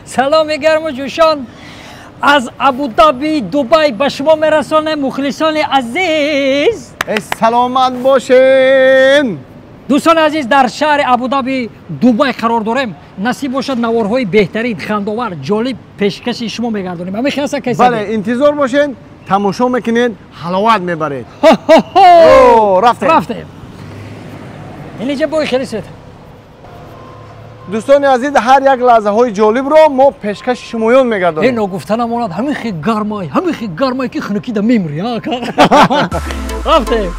سلام گرم و جوشان از ابودابی دبی به شما میرسانم مخلصان عزیز. سلامت باشین دوستان عزیز، در شهر ابودابی دبی قرار داریم. نصیب باشد نوارهای بهترین خندآور جالب پیشکش شما میگردونیم. همین خیلی کیسه بله انتظار باشین تماشا میکنین حلاوت میبرید. رفتیم اینجا بوی خیلی سوید. دوستان عزیز هر یک لحظه های جالب رو ما پیشکش شمایان میگردونیم. این نگفتن امانت همین خیلی گرمای که خنکی دا میموری ها. رفتیم.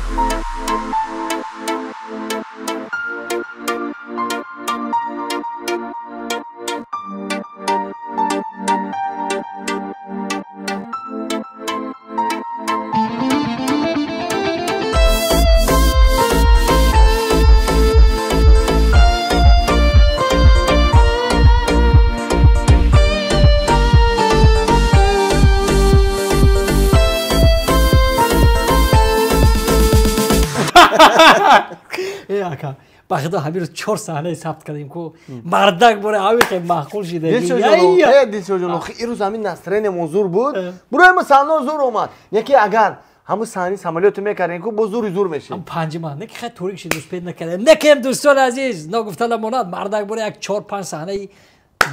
با خدا همین رو 4 صحنه ثبت کردیم که مردک بره همین خیلی معقول شده. دلشو جانو خیلی روز همین نسترین موضوع بود. برای ما صحنه زور اومد. یکی اگر همون صحنه سمالیاتو میکردین که با زور میشه. هم پنجم نه که خیلی طوری شد دوست پیدا نکردیم. نکیم دوستان عزیز نگفتن امانت مردک بره یک 4-5 صحنه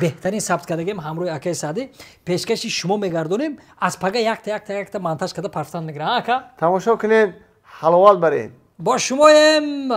بهترین ثبت کردیم همراه اکای سعدی پیشکشی شما میگردونیم. از پگاه یک تا مونتاژ کرده پرفتن میگیرن. تماشا کنین حلاوت برین. با شمایم.